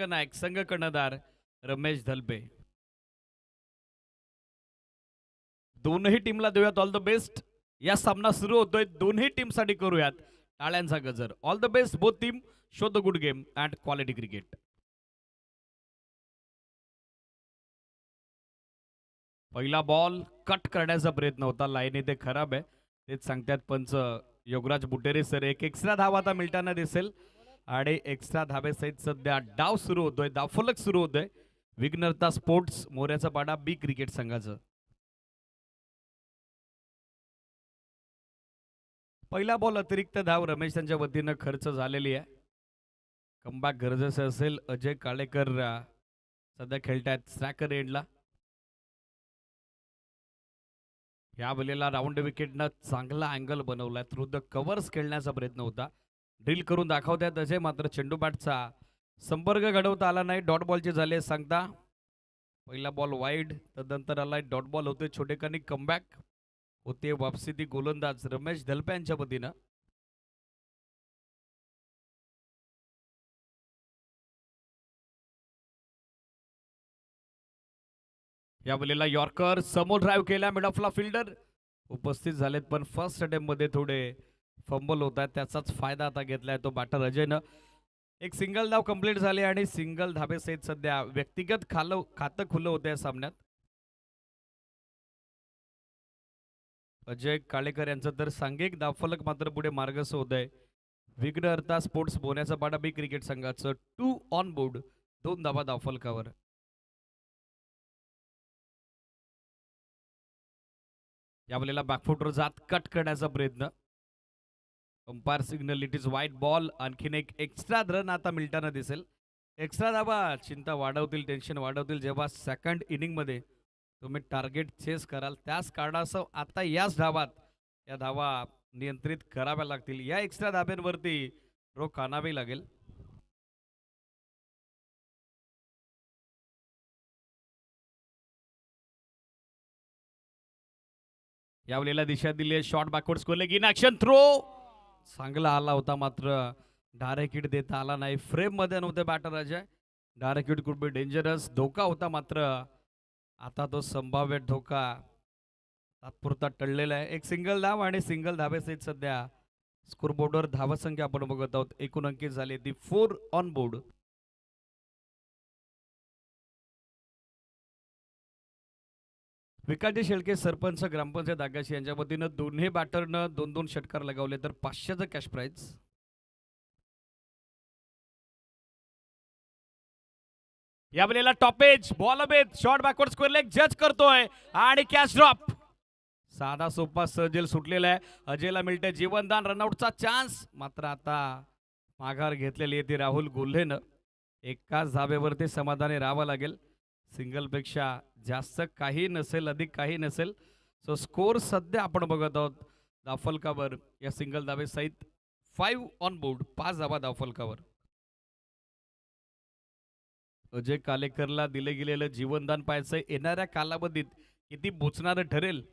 नायक संघ कर्णधार रमेश धलपे. दोनही टीमला देऊयात ऑल द बेस्ट. या सामना सुरू होतोय, दोन्ही टीम साठी करूयात टाळ्यांचा गजर. All the best both team. Show the good game and quality cricket. पहिला बॉल कट करण्याचा प्रयत्न होता, लाईन इथे खराब आहे तेच सांगतात पंच योगराज बुटेरे सर. एक एक्स्ट्रा धाव आता मिळताना दिसेल आणि एक्स्ट्रा धावेसहित सध्या डाव सुरू होतोय, धावफलक सुरू होतोय विघ्नहर्ता स्पोर्ट्स मोऱ्याचा पाडा बी क्रिकेट संघाचं. पहिला बॉल अतिरिक्त धाव रमेश यांच्या वतीनं खर्च झालेली आहे. कमबॅक गरजेचं असेल. अजय काळेकर सध्या खेळतायत स्ट्रायकर एंडला. या वेळेला राऊंड विकेटनं चांगला अँगल बनवलाय, थ्रू द कव्हर्स खेळण्याचा प्रयत्न होता. ड्रिल करून दाखवतात अजय, मात्र चेंडू बॅटचा संपर्क घडवता आला नाही. डॉट बॉलचे झाले सांगता. पहिला बॉल वाईड, तदनंतर आलाय डॉट बॉल होते. छोटेखानी कमबॅक होते. वापसी ती गोलंदाज रमेश धलपे यांच्या वतीनं. या वेळेला यॉर्कर समोर ड्राईव्ह केला, मिड ऑफला फिल्डर उपस्थित झालेत पण फर्स्ट अटेम्प्ट मध्ये थोडे फंबल होत आहेत, त्याचाच फायदा आता घेतलाय तो बॅटर अजयनं. एक सिंगल धाव कंप्लीट झाली आणि सिंगल धाबेसहित सध्या व्यक्तिगत खातं खुलं होतं या सामन्यात. अजय काळेकर यांचं तर सांघिक धावफलक मात्र पुढे मार्गस्थ होत आहे. विघ्नहर्ता स्पोर्ट्स बोण्याचा पाडा बी क्रिकेट संघाचं 2 ऑन बोर्ड, 2 धावा धावफलकावर. या वेळेला बॅकफुटवर जात कट करण्याचा प्रयत्न. Umpire signal, it is white ball. आणखीन एक एक्स्ट्रा रन आता मिळताना दिसेल. एक्स्ट्रा धावा चिंता वाढवतील, टेन्शन वाढवतील जेव्हा सेकंड इनिंग मध्ये तुम्ही टार्गेट चेस कराल. त्याच कारणासह आता याच धावात या धावा नियंत्रित कराव्या लागतील. या एक्स्ट्रा धाब्यांवरती रोख आणावी लागेल. यावेळेला दिशा दिली आहे, short backward square leg in action throw चांगला आला होता, मात्र डायरेक्ट हिट देता आला नाही. फ्रेम मध्ये नव्हते batter Ajay. Direct hit could be dangerous. धोका होता, मात्र आता तो संभाव्य धोका तात्पुरता टळलेला आहे. एक सिंगल धाव आणि सिंगल धावेसहित सध्या स्कोरबोर्डवर धावसंख्या आपण बघत आहोत. एकूण अंकित झाली ती 4 ऑन बोर्ड. विकाजी शेळके सरपंच ग्रामपंचायत आगाशी यांच्या वतीनं दोन्ही बॅटरनं 2-2 षटकार लगावले तर 500चं कॅश प्राइज. या वेळेला टॉपेज बॉल बेत शॉर्ट बॅकवर्ड स्क्वेअर लेग जज करतोय आणि कॅच ड्रॉप. साधा सोपा सहजेल सुटलेला आहे. अजयला मिळते जीवनदान, रनआउटचा चान्स, मात्र आता माघार घेतलेली आहे ती राहुल गोल्हेनं. एकाच धाब्यावरती समाधानी राहावं लागेल. सिंगल पेक्षा जास्त काही नसेल, अधिक काही नसेल. सो स्कोर सध्या आपण बघत आहोत धावफलकावर या सिंगल धावे सहित 5 ऑन बोर्ड, 5 धावा धावफलकावर. अजय कालेकरला दिले गेलेलं जीवनदान पाहायचं येणाऱ्या कालावधीत किती बोचणारं ठरेल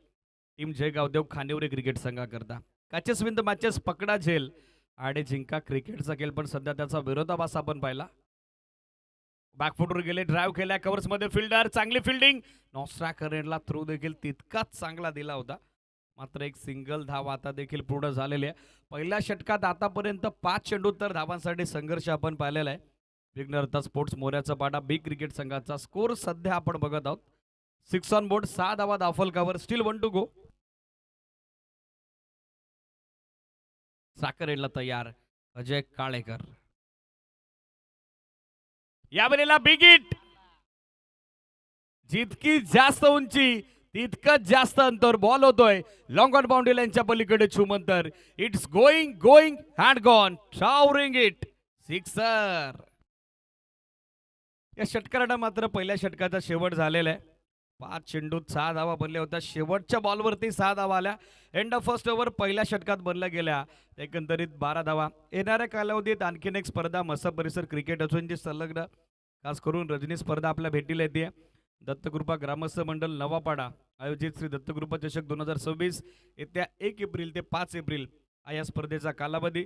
टीम जय गावदेव खांडेवरे क्रिकेट संघाकरता. कॅचेस विन द मॅचेस, पकडा झेल आणि जिंका क्रिकेटचा खेळ, पण सध्या त्याचा विरोधाभास आपण पाहिला. बॅकफुटवर गेले, ड्राईव्ह केल्या कव्हर्स मध्ये फिल्डर, चांगली फिल्डिंग. नॉस्ट्रा करेंटला थ्रू देखील तितकाच चांगला दिला होता, मात्र एक सिंगल धाव आता देखील पूर्ण झालेली आहे. पहिल्या षटकात आतापर्यंत 5 चेंडूतर धावांसाठी संघर्ष आपण पाहिलेला आहे. विघ्नहर्ता स्पोर्ट्स मोऱ्याचा पाडा बी क्रिकेट संघाचा स्कोर सध्या आपण बघत आहोत 6 ऑन बोर्ड, 6 धावा धावफलकावर. स्टील 1 टू गो. साखर एडला तयार अजय काळेकर. यावेळेला बिग हिट. जितकी जास्त उंची तितकंच जास्त अंतर. बॉल होतोय लॉंग ऑन बाउंड्री लाईनच्या पलीकडे छुमंतर. It's going going and gone, travelling it, sixer. या षटकारानं मात्र पहिल्या षटकाचा शेवट झालेला आहे. 5 चेंडूत 6 धावा बनल्या होत्या. शेवटच्या बॉलवरती 6 धावा आल्या. एंड ऑफ फर्स्ट ओव्हर पहिल्या षटकात बनल्या गेल्या एकंदरीत 12 धावा. येणाऱ्या कालावधीत आणखीन एक स्पर्धा मसा परिसर क्रिकेट असोसिएशनची संलग्न खास करून रजनी स्पर्धा आपल्या भेटीला येते. दत्तकृपा ग्रामस्थ मंडळ नवापाडा आयोजित श्री दत्तकृपा चषक 2026 येत्या 1 एप्रिल ते 5 एप्रिल या स्पर्धेचा कालावधी.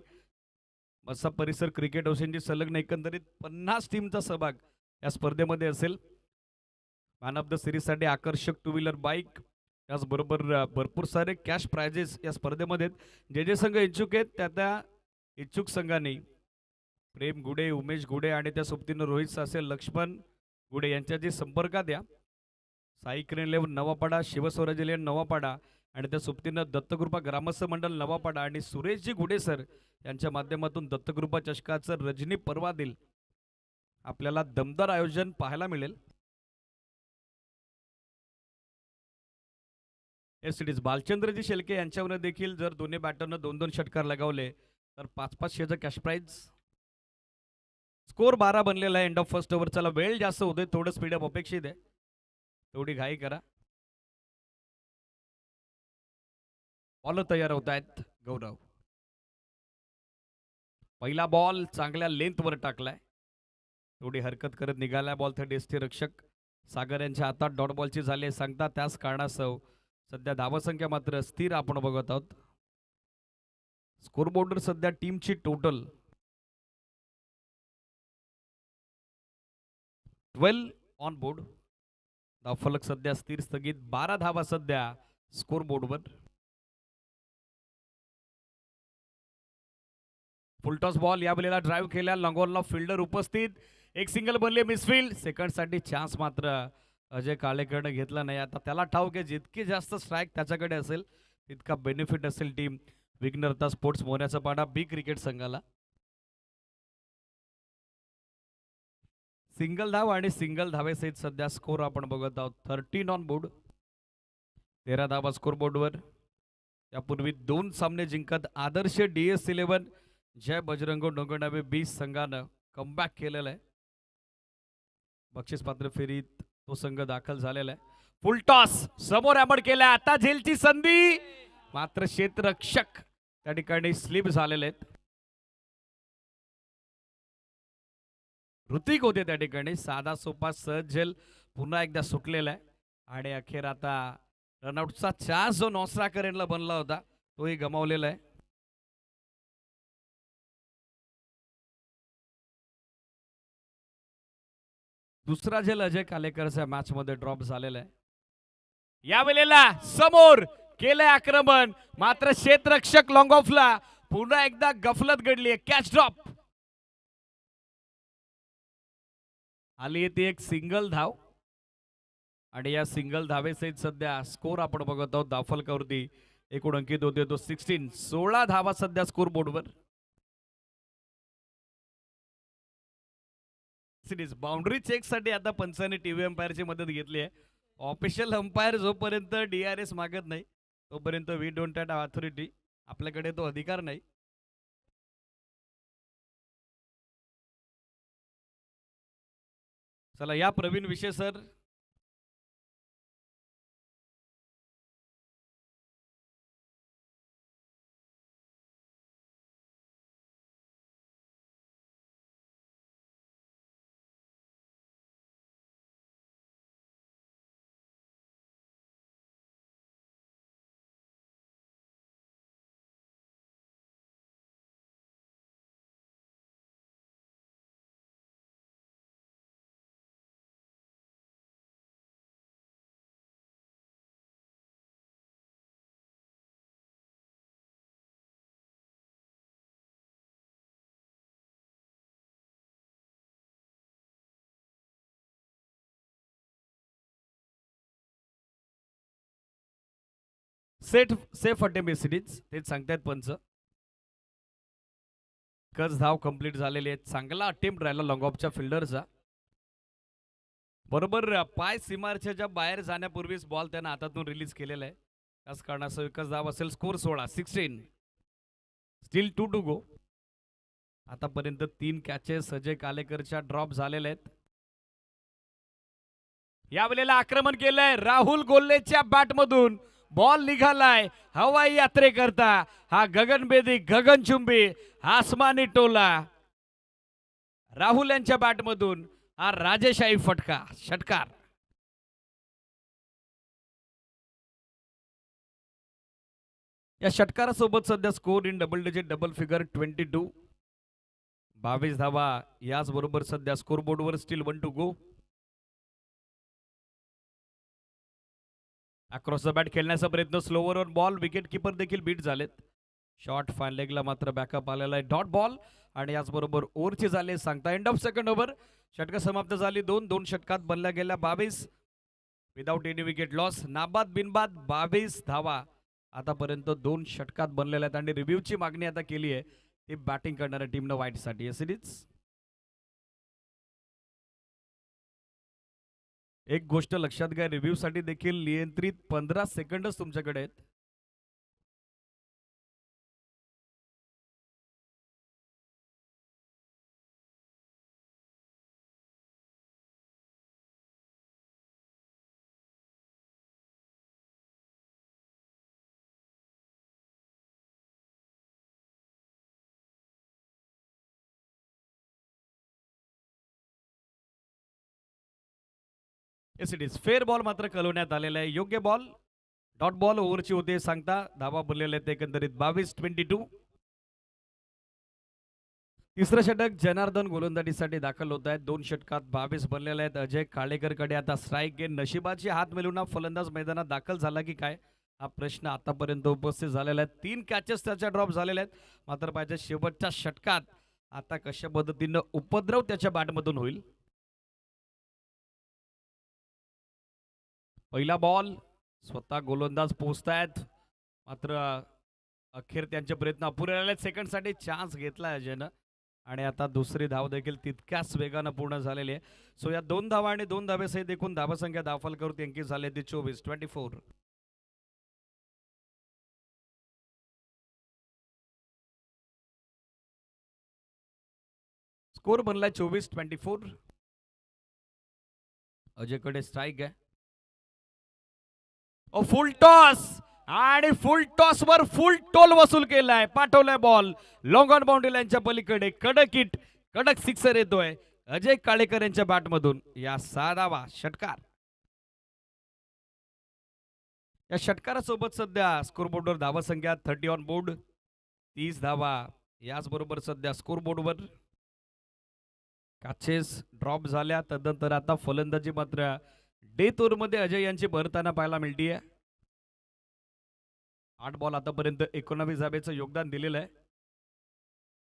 मसा परिसर क्रिकेट ओशनची सलग एकंदरीत 50 टीमचा सहभाग या स्पर्धेमध्ये असेल. मॅन ऑफ द सिरीजसाठी आकर्षक टू व्हीलर बाईक, त्याचबरोबर भरपूर सारे कॅश प्राइजेस या स्पर्धेमध्ये आहेत. जे जे संघ इच्छुक आहेत त्या इच्छुक संघांनी प्रेम गुडे, उमेश गुडे आणि त्या सोबतीनं रोहित सासे, लक्ष्मण गुडे यांच्याशी संपर्कात या. Sai crane eleven Navapada, शिवस्वराज eleven Navapada आणि त्या सोबतीनं दत्तकृपा ग्रामस्थ मंडळ नवापाडा आणि सुरेशजी गुडे सर यांच्या माध्यमातून दत्तकृपा चषकाचं रजनी पर्वादिल आपल्याला दमदार आयोजन पाहायला मिळेल. एसडीज भालचंद्रजी शेलके यांच्यावर देखील जर दोन्ही बॅटरनं 2-2 षटकार लगावले तर 5-500चं कॅश प्राइज. स्कोर 12 बनलेला आहे. End of first over. चला वेळ जास्त होतोय, थोडं स्पीडअप अपेक्षित आहे, थोडी घाई करा. बॉल तयार होत आहेत. गौरव पहिला बॉल चांगल्या लेंथवर टाकलाय, थोडी हरकत करत निघालाय बॉल. थर्ड एसटी रक्षक सागर यांच्या हातात डॉट बॉलची झाली सांगता, त्याच कारणास्तव सध्या धावसंख्या मात्र स्थिर आपण बघत आहोत. स्कोरबोर्डवर सध्या टीमची टोटल 12 ऑन बोर्ड. धावफलक सध्या स्थिर स्थगित. 12 धावा सध्या स्कोरबोर्डवर. फुलटॉस बॉल या वेळेला ड्राईव्ह केल्या, लॉंगॉनला फिल्डर उपस्थित, एक सिंगल बनले मिसफिल्ड. सेकंड साठी चान्स मात्र अजय काळेकरनं घेतला नाही. आता त्याला ठाऊक आहे जितकी जास्त स्ट्राईक त्याच्याकडे असेल तितका बेनिफिट असेल टीम विघ्नहर्ता स्पोर्ट्स मोहऱ्याचा पाडा बी क्रिकेट संघाला. सिंगल धाव आणि सिंगल धावेसहित सध्या स्कोर आपण बघत आहोत. 13 ऑन बोर्ड, 13 धावा स्कोर बोर्डवर. यापूर्वी 2 सामने जिंकत आदर्श DS 11 जय बजरंग डोंगरडावे 20 संघानं कमबॅक केलेलं आहे. बक्षीस पात्र फेरीत तो संघ दाखल झालेला आहे. फुल टॉस समोर हॅमर केला, आता झेलची संधी, मात्र क्षेत्ररक्षक त्या ठिकाणी स्लिप झालेले आहेत. ऋतिक होते त्या ठिकाणी. साधा सोपा सहज झेल पुन्हा एकदा सुटलेला आहे आणि अखेर आता रनआउटचा चान्स जो नौसरा करेनला बनला होता तोही गमावलेला आहे. दुसरा झेल अजय कालेकरच्या मॅच मध्ये ड्रॉप झालेला आहे. या वेळेला समोर केलंय आक्रमण, मात्र क्षेत्ररक्षक लॉंग ऑफला पुन्हा एकदा गफलत घडली आहे. कॅच ड्रॉप आली आहे ती एक सिंगल धाव आणि या सिंगल धावेसहित सध्या स्कोर आपण बघत आहोत. धावफलकावरती एकूण अंकित होते तो 16. 16 धावा सध्या स्कोर बोर्डवर. सिरीज बाउंड्री चेक साठी आता पंचांनी टीव्ही अंपायरची मदत घेतली आहे. ऑफिशियल अंपायर जोपर्यंत DRS मागत नाही तोपर्यंत वी डोंट हॅव अथॉरिटी, आपल्याकडे तो अधिकार नाही. चला या प्रवीण विषय सर. सेफ अटेम्प्ट सिरीज तेच सांगतायत पंच. कच धाव कंप्लीट झालेली आहे. चांगला अटेम्प्ट राहिला लॉंग ऑफच्या फिल्डरचा. बरोबर पाय सीमारेषेच्या बाहेर जाण्यापूर्वीच बॉल त्यांना हातातून रिलीज केलेला आहे. त्याच कारणासह एकच धाव असेल. स्कोर 16. 16 still 2 to go. आतापर्यंत 3 कॅचेस अजय कालेकरच्या ड्रॉप झालेल्या आहेत. या वेळेला आक्रमण केलंय राहुल गोल्लेच्या बॅटमधून. बॉल निघालाय हवाई यात्रेकरता. हा गगनभेदी गगनचुंबी आसमानी टोला राहुल यांच्या बॅटमधून हा राजेशाही फटका षटकार. या षटकारासोबत सध्या score in double digit double figure 22. 22 धावा. याच बरोबर सध्या स्कोरबोर्डवर still 1 to go. Across the bat खेळण्याचा प्रयत्न, slower on ball. Wicket keeper देखील बीट झालेत. शॉर्ट फाईन लेगला मात्र बॅकअप आलेला आहे. डॉट बॉल आणि याचबरोबर ओव्हरची झाले सांगता. End of second over. षटकं समाप्त झाली. दोन षटकात बनल्या गेल्या 22 विदाउट एनी विकेट लॉस. नाबाद बिनबाद 22 धावा आतापर्यंत 2 षटकात बनलेल्या आहेत. आणि रिव्ह्यूची मागणी आता केली आहे ती बॅटिंग करणाऱ्या टीमनं व्हाईटसाठी. सिरीज एक गोष्ट लक्षात घ्या, रिव्ह्यू साठी देखील नियंत्रित 15 सेकंडच तुमच्याकडे आहेत. Yes it is. Fair ball मात्र कळवण्यात आलेला आहे. योग्य बॉल. डॉट बॉल ओव्हरची होते सांगता. धावा बनलेले आहेत एकंदरीत 22-22. तिसरं षटक जनार्दन गोलंदाजीसाठी दाखल होत आहेत. 2 षटकात 22 बनलेले आहेत. अजय काळेकरकडे आता स्ट्राईक गेन. नशिबाची हात मिळवून फलंदाज मैदानात दाखल झाला की काय हा प्रश्न आतापर्यंत उपस्थित झालेला आहे. 3 कॅचेस त्याच्या ड्रॉप झालेल्या आहेत. मात्र पाहिजे शेवटच्या षटकात आता कशा पद्धतीनं उपद्रव त्याच्या बॅटमधून होईल. पहिला बॉल. स्वतः गोलंदाज पोहोचतायत मात्र अखेर त्यांचे प्रयत्न अपुरे राहिले. सेकंडसाठी चान्स घेतला अजयनं आणि आता दुसरी धाव देखील तितक्याच वेगानं पूर्ण झालेली आहे. सो या 2 धावा आणि 2 धावेसहित एकूण धावसंख्या दाखल करून अंकित झाले ती 24-24. स्कोर बनलाय 24-24. अजयकडे स्ट्राईक आहे. फुल टॉस आणि फुल टॉस वर फुल टोल वसूल केलाय. पाठवलाय बॉल लॉंग ऑन बाउंड्री लाईनच्या पलीकडे. कडक हिट, कडक सिक्सर येतोय अजय काळेकर यांच्या बॅटमधून. या 6 धावा षटकार. या षटकारासोबत सध्या स्कोरबोर्डवर धावा संख्या 30 ऑन बोर्ड. 30 धावा. याच बरोबर सध्या स्कोरबोर्डवर कॅचेस ड्रॉप झाल्या. तदनंतर आता फलंदाजी मात्र डेथ ओव्हरमध्ये अजय यांची भरताना पाहायला मिळतीये. 8 बॉल आतापर्यंत 19 धावेचं योगदान दिलेलं आहे.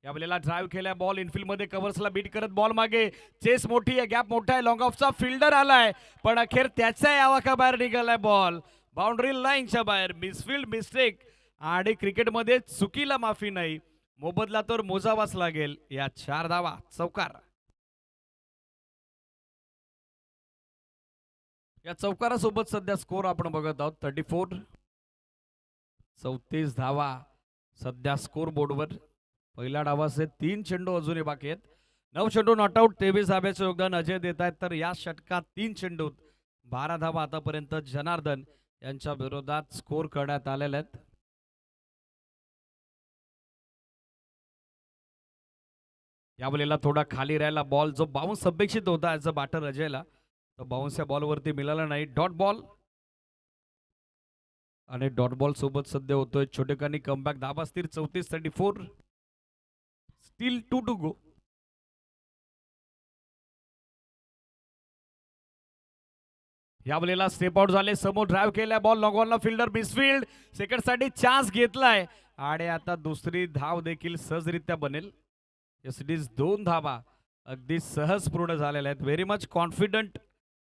यावेळेला ड्राईव्ह केलाय बॉल इनफिल्ड मध्ये. कव्हर्सला बीट करत बॉल मागे. चेस मोठी आहे, गॅप मोठा आहे. लॉंग ऑफचा फिल्डर आलाय पण अखेर त्याच्या आवाका निघालाय बॉल बाउंड्री लाईनच्या बाहेर. मिसफिल्ड मिस्टेक आणि क्रिकेटमध्ये चुकीला माफी नाही. मोबदला तर मोजावाच लागेल. या 4 धावा चौकार. या चौकारासोबत सध्या स्कोर आपण बघत आहोत 34. 34 धावा सध्या स्कोर बोर्डवर. पहिल्या डावाचे 3 चेंडू अजूनही बाकी आहेत. 9 चेंडू नॉट आउट. 23 धाब्याचे योगदान अजय देत आहेत. तर या षटकात 3 चेंडूत 12 धावा आतापर्यंत जनार्दन यांच्या विरोधात स्कोर करण्यात आलेल्या आहेत. यावेळेला थोडा खाली राहिला बॉल जो बाउन्स अपेक्षित होता ॲज अ बॅटर अजयला. तो बाउन्स या बॉलवरती मिळाला नाही. डॉट बॉल आणि डॉट बॉल सोबत सध्या होतोय छोटेखानी कमबॅक. धाबा स्थिर 34-34. Still 2 to go. यावेळेला स्टेप आउट झाले. समोर ड्राईव्ह केलाय बॉल. लॉंग ऑनला फिल्डर मिसफिल्ड. सेकंड साठी चान्स घेतलाय आणि आता दुसरी धाव देखील सहजरित्या बनेल. इट इज 2 धावा अगदी सहज पूर्ण झालेल्या आहेत. Very much confident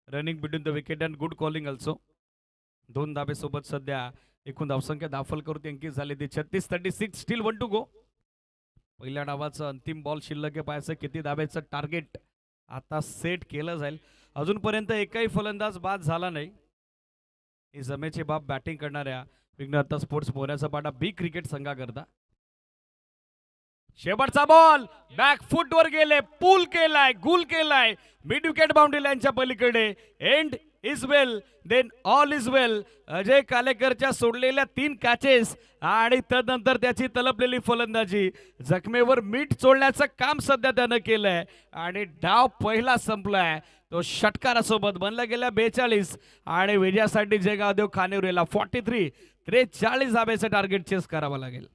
running between the wicket and good calling also. 2 धाबेसोबत सध्या एकूण धावसंख्या दाखल करून अंकित झाली ती 36-36. Still 1 to go. पहिल्या डावाचं अंतिम बॉल शिल्लक आहे. पाहायचं किती धाब्याचं टार्गेट आता सेट केलं जाईल. अजूनपर्यंत एकही फलंदाज बाद झाला नाही. ही जमेची बाब बॅटिंग करणाऱ्या विघ्नहर्ता स्पोर्ट्स मोऱ्याचा पाडा बी क्रिकेट संघाकरता. शेवटचा बॉल बॅक फुट वर गेले. पूल केलाय, गुल केलाय मिड विकेट बाउंड्री लाईनच्या पलीकडे. End is well then all is well. Ajay कालेकरच्या सोडलेल्या 3 कॅचेस आणि तदनंतर त्याची तलपलेली फलंदाजी. जखमेवर मीठ चोळण्याचं काम सध्या त्यानं केलंय आणि डाव पहिला संपलाय. तो षटकारासोबत बनला गेल्या 42 आणि विजयासाठी जयगावदेव खानिवरेला 43 धाब्याचं टार्गेट चेस करावं लागेल.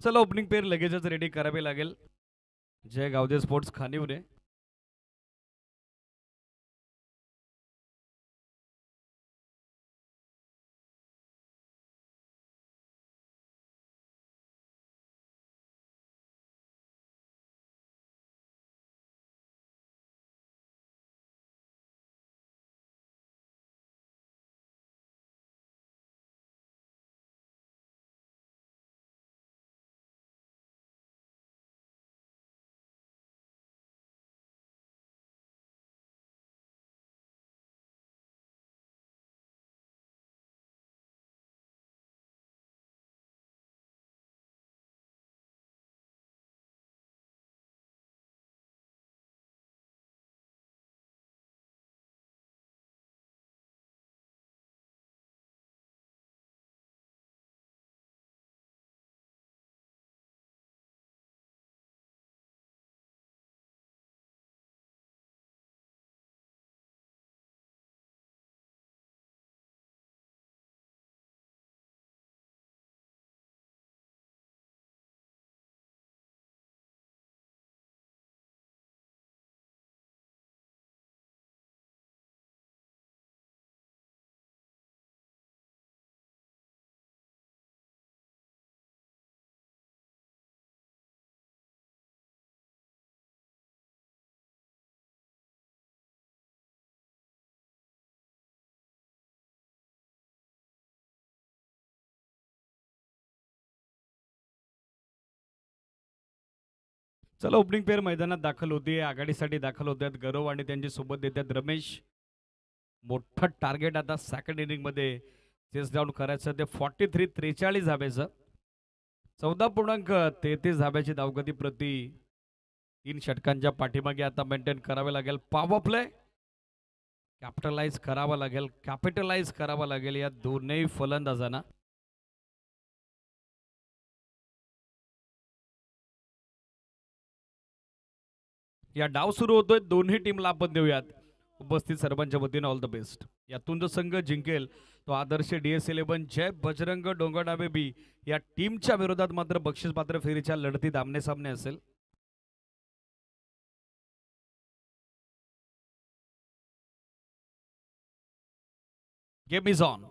चला ओपनिंग पेअर लगेचच रेडी करावे लागेल. जय गावदे स्पोर्ट्स खानिवरे. चला ओपनिंग पेअर मैदानात दाखल होते. आघाडीसाठी दाखल होत आहेत गौरव आणि त्यांची सोबत देतात रमेश. मोठं टार्गेट आता सेकंड इनिंग मध्ये चेस डाऊन करायचं ते 43-43 धाब्याचं. 14.33 धाब्याची धावगती प्रति 3 षटकांच्या पाठीमागे आता मेंटेन करावे लागेल. पॉवर प्ले कॅपिटलाइज करावा लागेल या दोन्ही फलंदाजांना. या डाव सुरू होतोय. दोन्ही टीमला आपण देऊयात उपस्थित सर्वांच्या वतीने ऑल द बेस्ट. यातून जो संघ जिंकेल तो आदर्श DS11 जय बजरंग डोंगरडाबे बी या टीमच्या विरोधात मात्र बक्षीस पात्र फेरीच्या लढतीत आमने सामने असेल. Game is on.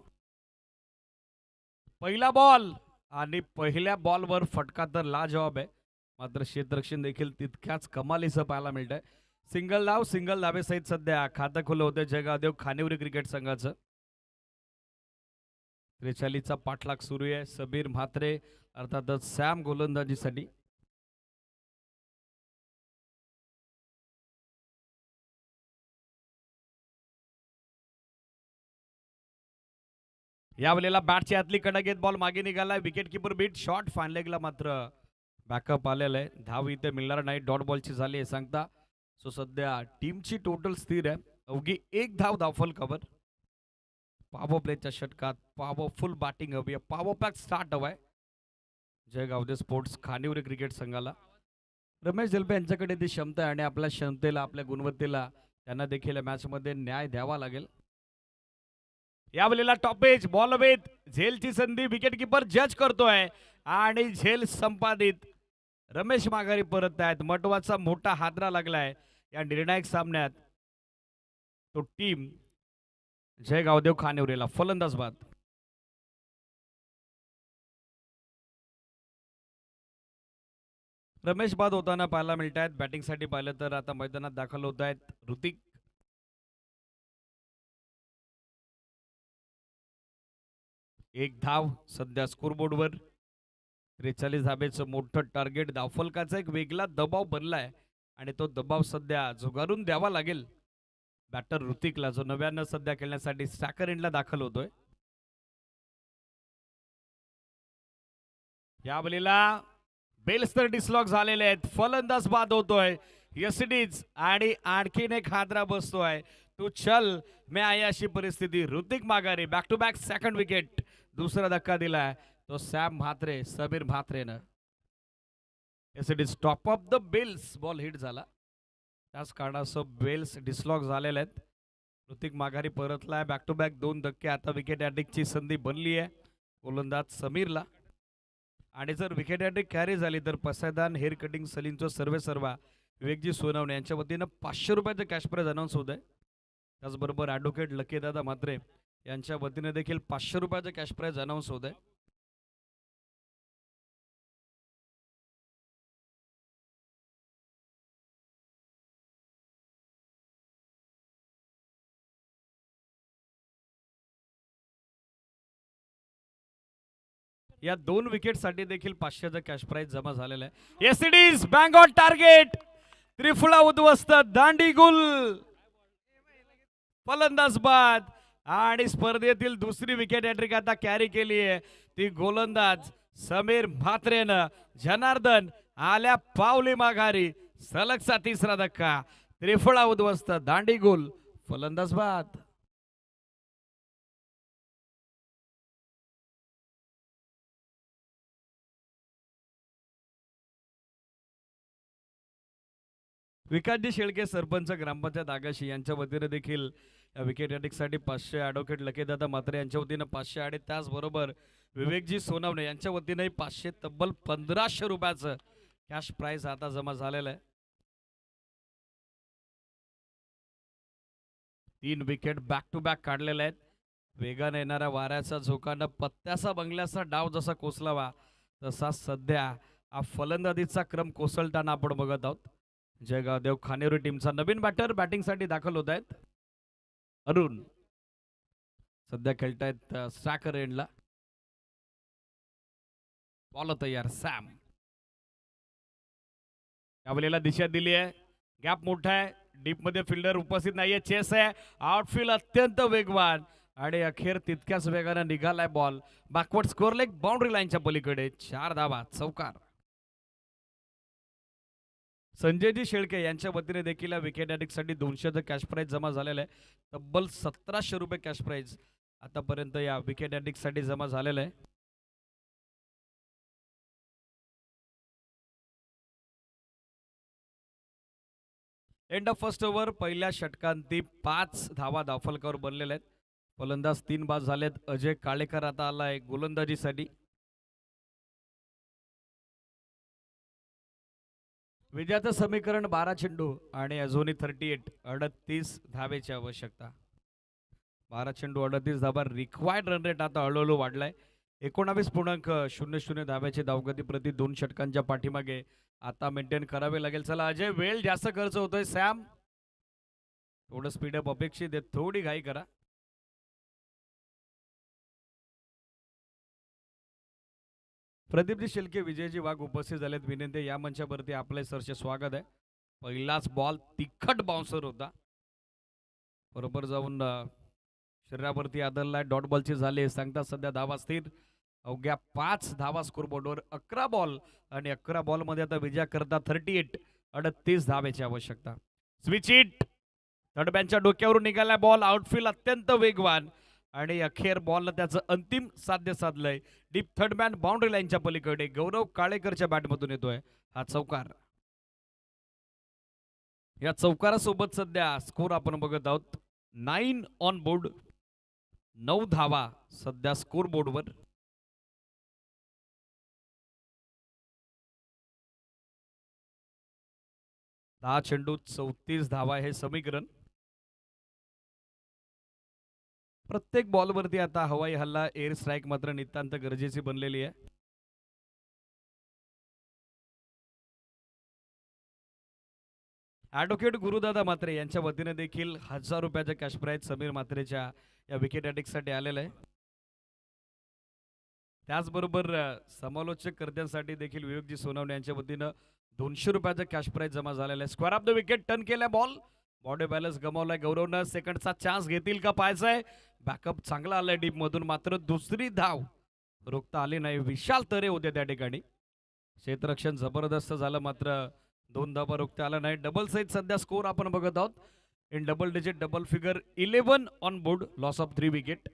पहिला बॉल आणि पहिल्या बॉलवर फटका तर लाजवाब आहे. मात्र क्षेत्ररक्षण देखील तितक्याच कमालीचं पाहायला मिळतंय. सिंगल धाबेसहित सध्या खातं खुलं होतं जयगावदेव खानिवरी क्रिकेट संघाचं. 43चा पाठलाग सुरू आहे. सबीर म्हात्रे अर्थातच सॅम गोलंदाजीसाठी. या वेळेला बॅटची आतली कडा घेत बॉल मागे निघालाय. विकेट किपर बीट शॉट फानलेगला मात्र बॅकअप आलेला आहे. धाव इथे मिळणार नाही. डॉट बॉलची झाली आहे सांगता. सो सध्या टीमची टोटल स्थिर आहे. अवघी एक धाव धावफल कव्हर. पॉवर प्लेच्या षटकात पॉवरफुल बॅटिंग हवी आहे. पॉवर पॅक स्टार्ट हवाय जयगावदे स्पोर्ट्स खानिवरी क्रिकेट संघाला. रमेश जलपे यांच्याकडे ती क्षमता आहे आणि आपल्या क्षमतेला आपल्या गुणवत्तेला त्यांना देखील मॅच मध्ये न्याय द्यावा लागेल. यावेळेला टॉपेज बॉल वेत झेलची संधी विकेट किपर जज करतोय आणि झेल संपादित. रमेश माघारी परत आहेत. महत्वाचा मोठा हादरा लागलाय या निर्णायक सामन्यात. तो टीम जयगावदेव खानिवरीला. फलंदाज बाद. रमेश बाद होताना पाहायला मिळत आहेत. बॅटिंगसाठी पाहिलं तर आता मैदानात दाखल होत आहेत ऋतिक. एक धाव सध्या स्कोरबोर्डवर. 43 धाब्याचं मोठं टार्गेट. धावफलकाचा एक वेगळा दबाव बनलाय आणि तो दबाव सध्या झुगारून द्यावा लागेल बॅटर ऋतिकला, जो नव्यानं सध्या खेळण्यासाठी स्टॅकर एंडला दाखल होतोय. यावेळेला बेल्स तर डिसलॉक झालेले आहेत. फलंदाज बाद होतोय यसिडीज आणि आणखीन एक हादरा बसतोय. तू चल मैं आया अशी परिस्थिती. ऋतिक माघारी. Back to back second wicket. दुसरा धक्का दिलाय तो सॅम म्हात्रे सबीर म्हात्रेनं. यसिडीज top of the bails. Ball hit झाला. त्याच कारणासह बेल्स डिसलॉक झालेले आहेत. ऋतिक माघारी परतलाय. बॅक टू बॅक 2 धक्के. आता विकेट ची संधी बनली आहे गोलंदाज समीरला. आणि जर विकेट हॅट्रिक कॅरी झाली तर पसायदान हेअर कटिंग सलीमचं सर्वा विवेकजी सोनवणे यांच्या वतीनं 500 रुपयाचं कॅश प्राइज अनाऊन्स होत आहे. त्याचबरोबर ॲडव्होकेट लकीदादा म्हात्रे यांच्या वतीने देखील 500 रुपयाचं कॅश प्राइज अनाऊन्स होत आहे. या 2 विकेटसाठी देखील 500चं कॅश प्राइज जमा झालेलं आहे. Yes it is bang on target. त्रिफुला उद्ध्वस्त दांडी गुल. फलंदाज बाद आणि स्पर्धेतील दुसरी विकेट हॅट्रिक आता कॅरी केली आहे ती गोलंदाज समीर म्हात्रेनं. जनार्दन आल्या पावली माघारी. सलगचा तिसरा धक्का. त्रिफुला उद्ध्वस्त दांडी गुल. फलंदाज बाद. विकासजी शेळके सरपंच ग्रामपंचायत आगाशी यांच्या वतीने देखील या विकेट हॅट्रिकसाठी 500. ॲडव्होकेट लकीदादा म्हात्रे यांच्या वतीनं 500 आणि त्याचबरोबर विवेकजी सोनवणे यांच्या वतीनंही 500. तब्बल 1500 रुपयाचं कॅश प्राइज आता जमा झालेलं आहे. 3 विकेट बॅक टू बॅक काढलेल्या आहेत. वेगाने येणाऱ्या वाऱ्याचा झोकानं पत्त्याचा बंगल्याचा डाव जसा कोसलावा तसा सध्या हा फलंदाजीचा क्रम कोसळताना आपण बघत आहोत. जयगाव देव खानेरी टीमचा नवीन बॅटर बॅटिंगसाठी दाखल होत आहेत. अरुण सध्या खेळतायत स्ट्रायकर एंडला. बॉल तयार. सॅम यावेळेला दिशा दिली आहे. गॅप मोठा आहे. डीप मध्ये फिल्डर उपस्थित नाहीये. चेस आहे. आउटफील्ड अत्यंत वेगवान आणि अखेर तितक्याच वेगाने निघालाय ball. Backward square leg boundary लाईनच्या पलीकडे. 4 धावा. चौकार. संजयजी शेळके यांच्या वतीने देखील विकेट हॅट्रिकसाठी 200चं कॅश प्राइज जमा झालेलं आहे. तब्बल 1700 रुपये कॅश प्राइज आतापर्यंत या विकेट हॅट्रिकसाठी जमा झालेलं आहे. End of first over. पहिल्या षटकांती 5 धावा धावफलकावर बनलेल्या आहेत. फलंदाज 3 बाद झालेत. अजय काळेकर आता आलाय गोलंदाजीसाठी. विजयाचं समीकरण 12 चेंडू आणि अजूनही 38 धावेची आवश्यकता. 12 चेंडू 38 धावा. रिक्वायर्ड रन रेट आता हळूहळू वाढलाय. 19.00 धाव्याची धावगती प्रति 2 षटकांच्या पाठीमागे आता मेंटेन करावे लागेल. चला अजय, वेळ जास्त खर्च होतोय. सॅम थोडं स्पीडअप अपेक्षित आहे. थोडी घाई करा. प्रदीपजी शेळके, विजयजी वाघ उपस्थित झालेत. विनंती या मंचावरती आपले सरचे स्वागत आहे. पहिलाच बॉल तिखट बाउन्सर होता. बरोबर जाऊन शरीरावरती आदळलाय. डॉट बॉलची झाली. सांगता सध्या धावा स्थिर. अवघ्या 5 धावा स्कोरबोर्डवर. 11 बॉल आणि 11 बॉल मध्ये आता विजय करता 38 धावेची आवश्यकता. Switch it. थर्डमॅनच्या डोक्यावरून निघालाय बॉल. आउटफील्ड अत्यंत वेगवान आणि अखेर बॉलला त्याचं अंतिम साध्य साधलंय. डीप थर्डमॅन बाउंड्री लाईनच्या पलीकडे. गौरव काळेकरच्या बॅटमधून येतोय हा चौकार. या चौकारासोबत सध्या स्कोर आपण बघत आहोत 9 ऑन बोर्ड. 9 धावा सध्या स्कोर बोर्डवर. दहा चेंडू 34 धावा हे समीकरण. प्रत्येक बॉलवरती आता हवाई हल्ला, एअर स्ट्राईक मात्र नितांत गरजेची बनलेली आहे. ॲडव्होकेट गुरुदादा म्हात्रे यांच्या वतीने देखील 1000 रुपयाचा कॅश प्राइज समीर म्हात्रेच्या या विकेट हॅट्रिकसाठी आलेलं आहे. त्याचबरोबर समालोचक कर्त्यांसाठी देखील विवेकजी सोनवणे यांच्या वतीनं 200 रुपयाचा कॅश प्राइज जमा झालेला आहे. Square off the wicket turn केलाय बॉल. बॉडी बॅलन्स गमावलाय गौरवनं. सेकंडचा चान्स घेतील का पाहायचाय. बॅकअप चांगला आलाय डीप मधून. मात्र दुसरी धाव रोखता आली नाही. विशाल तरे होते त्या ठिकाणी. क्षेत्ररक्षण जबरदस्त झालं मात्र 2 धावा रोखता आला नाही. डबल साईज सध्या स्कोर आपण बघत आहोत. In double digit double figure 11 on board. Loss of 3 wicket.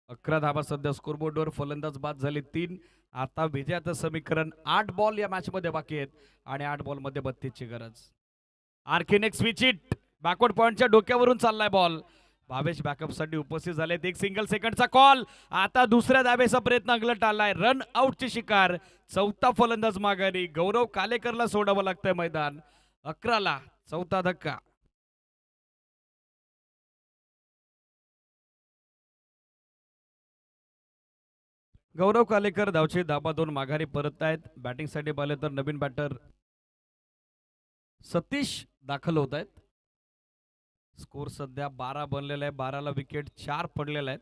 11 धावा सध्या स्कोरबोर्डवर. फलंदाज बाद झाले 3. आता विजयाचं समीकरण 8 बॉल या मॅच मध्ये बाकी आहेत आणि 8 बॉल मध्ये 32 ची गरज. आर्किनेक स्विच इट. बॅकवर्ड पॉइंटच्या डोक्यावरून चाललाय बॉल भावेश बॅकअपसाठी उपस्थित झालेत. एक सिंगल सेकंडचा कॉल. आता दुसऱ्या धावेचा प्रयत्न अंगलट आलाय. रन आउटची शिकार. चौथा फलंदाज माघारी. गौरव कालेकरला सोडावं लागतंय मैदान. 11ला चौथा धक्का. गौरव कालेकर धावचे धाबा 2 माघारी परत आहेत. बॅटिंगसाठी पाहिले तर नवीन बॅटर सतीश दाखल होत आहेत. स्कोर सध्या 12 बनलेला आहे. 12ला विकेट 4 पडलेला आहेत.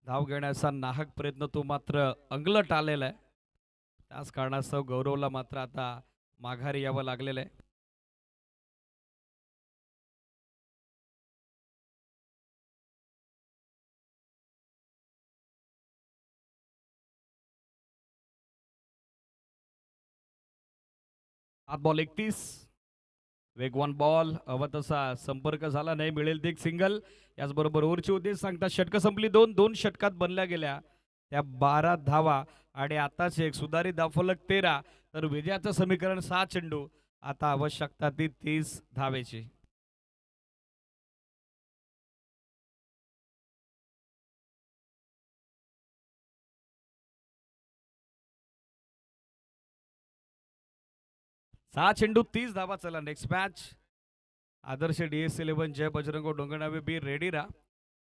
धाव घेण्याचा नाहक प्रयत्न तो मात्र अंगलट आलेला आहे. त्याच कारणास्तव गौरवला मात्र आता माघारी यावं लागलेलं आहे. आत बॉल 31. वेगवान बॉल. हवा तसा संपर्क झाला नाही. मिळेल ते एक सिंगल. याचबरोबर ओव्हरची उद्देश सांगता षटकं संपली. 2 षटकात बनल्या गेल्या त्या 12 धावा आणि आताच एक सुधारित धावफलक 13. तर विजयाचं समीकरण 6 चेंडू. आता आवश्यकता ती 30 धावेची. सहा चेंडू 30 धावा. चला next match. Adarsh DS11 Jai Bajrang Dongarnave be ready राहा.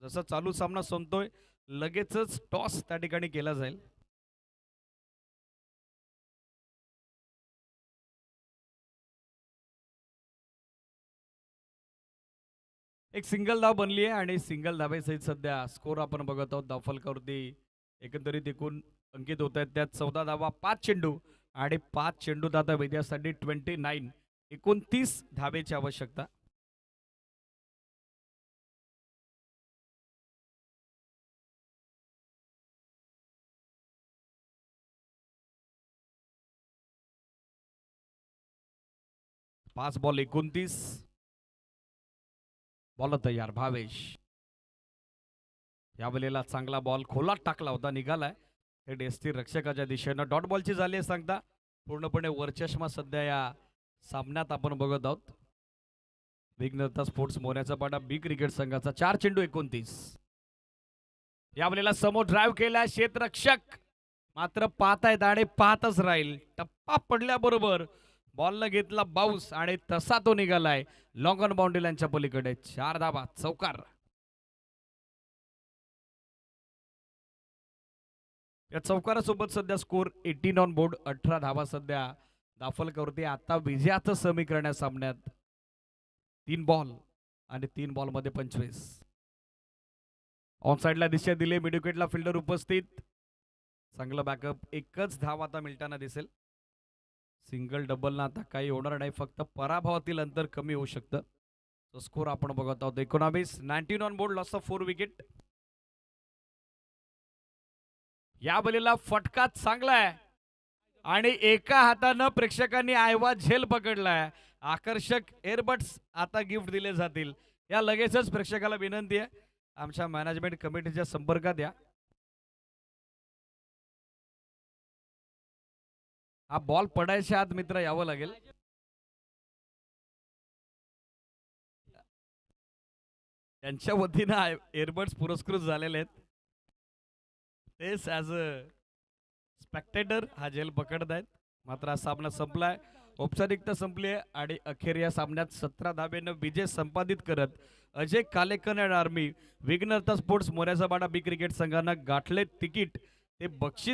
जसं चालू सामना संपतोय लगेचच टॉस त्या ठिकाणी केला जाईल. एक सिंगल धाव बनली आहे आणि सिंगल धावेसहित सध्या स्कोर आपण बघत आहोत. धावफलकावरती एकंदरीत एकूण अंकित होत आहेत. त्यात 14 धावा 5 चेंडू आणि 5 चेंडूत आता विजयासाठी 29 29 धावेची आवश्यकता. पाच बॉल 29. बॉल तयार. भावेश यावेळेला चांगला बॉल खोलात टाकला होता. निघालाय. थेट एसटी रक्षकाच्या दिशेनं डॉट बॉलची झाली आहे सांगता. पूर्णपणे वरचष्मा सध्या या सामन्यात आपण बघत आहोत. विघ्नता स्पोर्ट्स मोऱ्याचा पाडा बी क्रिकेट संघाचा. 4 चेंडू 29. यावेळेला समोर ड्राईव्ह केला क्षेत्ररक्षक मात्र पाहतायत आणि पाहतच राहील. टप्पा पडल्याबरोबर बॉलनं घेतला बाउन्स आणि तसा तो निघालाय लॉंग ऑन बाउंड्री लाईनच्या पलीकडे. 4 धावा. चौकार. या चौकारासोबत सध्या स्कोर 18 ऑन बोर्ड. 18 धावा सध्या दाफलकावरती. आता विजयाचं समीकरण या सामन्यात 3 बॉल आणि 3 बॉल मध्ये 25. ऑन साइडला दिशा दिले. मिड विकेटला फिल्डर उपस्थित. चांगलं बॅकअप. एकच धाव आता मिळताना दिसेल. सिंगल डबल ना आता काही होणार नाही. फक्त पराभवातील अंतर कमी होऊ शकतं. तो स्कोर आपण बघत आहोत 19. 19 on board. Loss of 4 wicket. या बलीला फटका चांगला आहे आणि एका हातानं प्रेक्षकांनी आयवा झेल पकडलाय. आकर्षक एअरबड्स आता गिफ्ट दिले जातील. या लगेचच प्रेक्षकाला विनंती आहे आमच्या मॅनेजमेंट कमिटीच्या संपर्कात या. हा बॉल पडायच्या आत मित्र यावं लागेल. त्यांच्या वतीनं एअरबड्स पुरस्कृत झालेले आहेत. तेच ॲज अ स्पेक्टेटर हा झेल पकडत आहेत. मात्र हा सामना संपलाय. औपचारिकता संपली आहे आणि अखेर या सामन्यात 17 धावेनं विजय संपादित करत अजय कालेकर अँड आर्मी विघ्नहर्ता स्पोर्ट्स मोऱ्याचा बाडा बी क्रिकेट संघानं गाठले तिकीट. ते बक्षीस